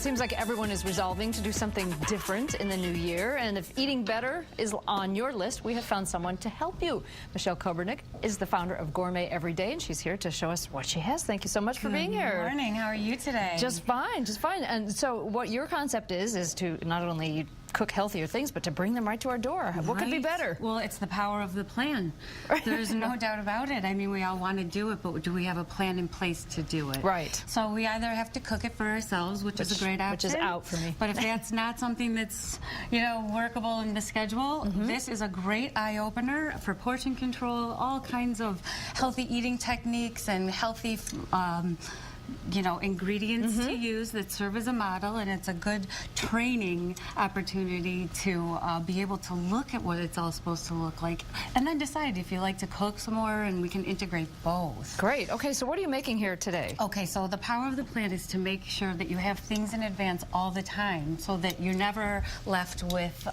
seems like everyone is resolving to do something different in the new year. And if eating better is on your list, we have found someone to help you. Michelle Kobernick is the founder of Gourmet Everyday, and she's here to show us what she has. Thank you so much for being here. Good morning. How are you today? Just fine, just fine. And so what your concept is to not only cook healthier things, but to bring them right to our door. Right. What could be better? Well, it's the power of the plan. There's no doubt about it. I mean, we all want to do it, but do we have a plan in place to do it? Right. So we either have to cook it for ourselves, which is a great option. Which is out for me. But if that's not something that's, you know, workable in the schedule, this is a great eye-opener for portion control, all kinds of healthy eating techniques and healthy you know, ingredients to use that serve as a model, and it's a good training opportunity to be able to look at what it's all supposed to look like and then decide if you like to cook some more, and we can integrate both. Great. Okay, so what are you making here today? Okay, so the power of the plan is to make sure that you have things in advance all the time so that you're never left with,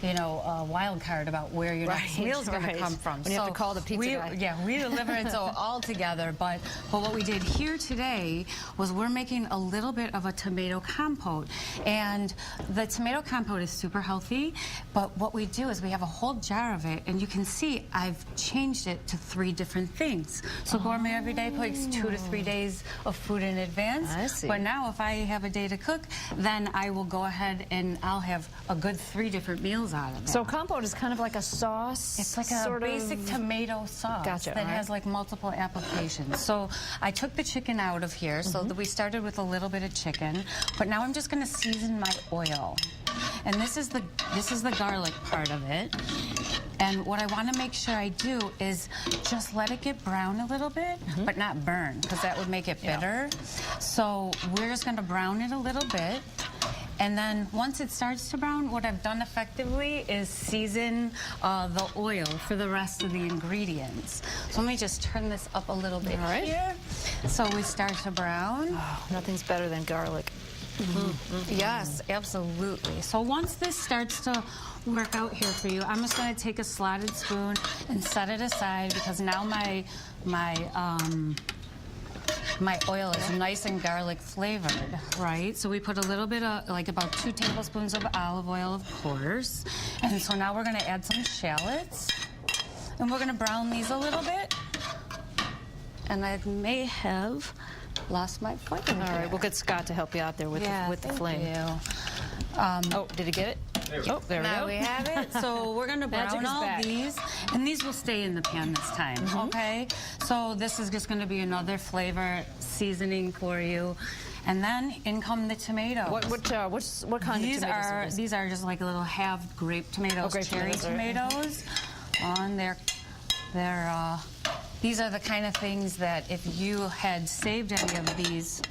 you know, a wild card about where your next meal is going to come from. When you have to call the pizza guy. Yeah, we deliver it so all together, but what we did here today was we're making a little bit of a tomato compote, and the tomato compote is super healthy, but what we do is we have a whole jar of it, and you can see I've changed it to 3 different things. So Gourmet Everyday takes 2 to 3 days of food in advance. I see. But now if I have a day to cook, then I will go ahead and I'll have a good 3 different meals out of it. So compote is kind of like a sauce? It's like a basic tomato sauce that has like multiple applications. So I took the chicken out of here, so that we started with a little bit of chicken, but now I'm just going to season my oil. And this is the garlic part of it. And what I want to make sure I do is just let it get brown a little bit, but not burn, because that would make it bitter. So we're just going to brown it a little bit. And then once it starts to brown, what I've done effectively is season the oil for the rest of the ingredients. So let me just turn this up a little bit here. So we start to brown. Oh, nothing's better than garlic. Yes, absolutely. So once this starts to work out here for you, I'm just going to take a slotted spoon and set it aside, because now my oil is nice and garlic flavored, right? So we put a little bit of, like about 2 tablespoons of olive oil, of course. And so now we're going to add some shallots, and we're going to brown these a little bit. And I may have lost my flame. All right, we'll get Scott to help you out there with the flame. Oh, did he get it? Oh, there we go. Now we have it. So we're going to brown all these, and these will stay in the pan this time, okay? So this is just going to be another flavor seasoning for you. And then in come the tomato. What kind of tomatoes? These are just like a little halved grape tomatoes, cherry tomatoes. These are the kind of things that if you had saved any of these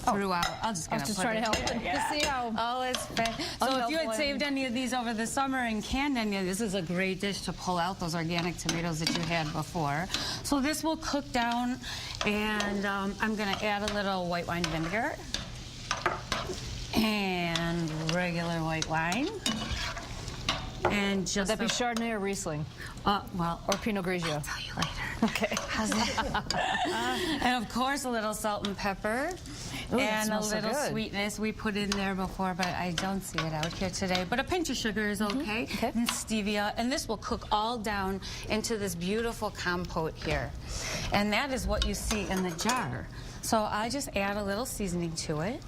throughout, I was just trying to help to see how. Oh, it's bad. So if you had saved any of these over the summer and canned any of this is a great dish to pull out those organic tomatoes that you had before. So this will cook down, and I'm going to add a little white wine vinegar and regular white wine. And just would that be Chardonnay or Riesling? Well, or Pinot Grigio? I'll tell you later. Okay. How's that? And of course, a little salt and pepper. Ooh, and a little sweetness we put in there before, but I don't see it out here today. But a pinch of sugar is okay. And stevia. And this will cook all down into this beautiful compote here. And that is what you see in the jar. So I just add a little seasoning to it,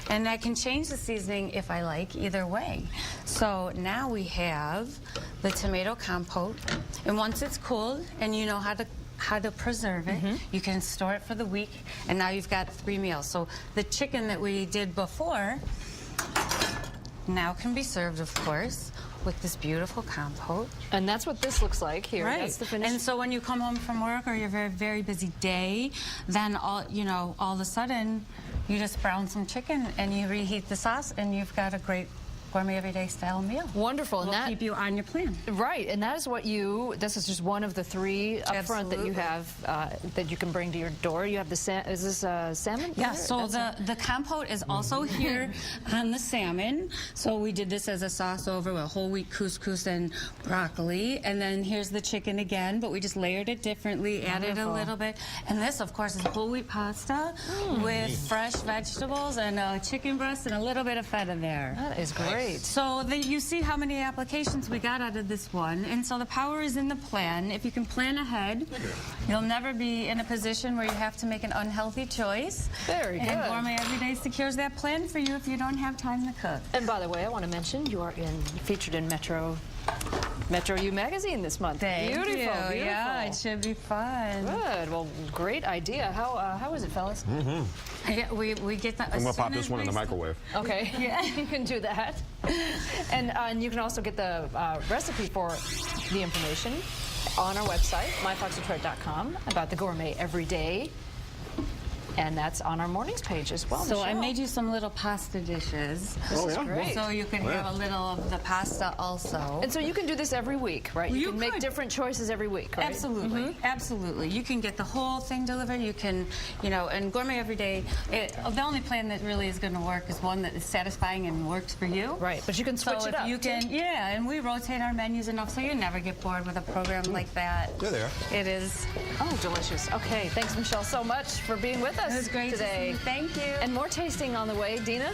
and I can change the seasoning if I like, either way. So now we have the tomato compote, and once it's cooled and you know how to preserve it, you can store it for the week, and now you've got 3 meals. So the chicken that we did before now can be served, of course, with this beautiful compote. And that's what this looks like here. Right. That's the finished. And so when you come home from work or you're very, very busy day, then all of a sudden you just brown some chicken and you reheat the sauce, and you've got a great Gourmet Everyday style meal. Wonderful. We'll keep you on your plan. Right, and that is what this is just one of the 3 up front that you have that you can bring to your door. You have the is this salmon? Yeah, so the compote is also here on the salmon. So we did this as a sauce over with whole wheat couscous and broccoli. And then here's the chicken again, but we just layered it differently, added a little bit. And this, of course, is whole wheat pasta with fresh vegetables and chicken breast and a little bit of feta there. That is great. So you see how many applications we got out of this one. And so the power is in the plan. If you can plan ahead, you'll never be in a position where you have to make an unhealthy choice. Very good. And Gourmet Everyday secures that plan for you if you don't have time to cook. And by the way, I want to mention you are featured in Metro U magazine this month. Beautiful. Beautiful. Yeah, it should be fun. Good. Well, great idea. How is it, fellas? Yeah, we get that. I'm gonna pop this one in the microwave. Okay. Yeah, you can do that. And you can also get the recipe for the information on our website, myfoxdetroit.com, about the Gourmet Everyday. And that's on our mornings page as well. So Michelle. I made you some little pasta dishes. This is great. So you can have a little of the pasta also. And so you can do this every week, right? You can make different choices every week, right? Absolutely, absolutely. You can get the whole thing delivered. You can, and Gourmet Everyday, the only plan that really is going to work is one that is satisfying and works for you. Right, but you can switch it up. You can, and we rotate our menus enough so you never get bored with a program like that. There they are. It is. Oh, delicious. Okay, thanks, Michelle, so much for being with us It was great today. to see you. Thank you. And more tasting on the way. Dina?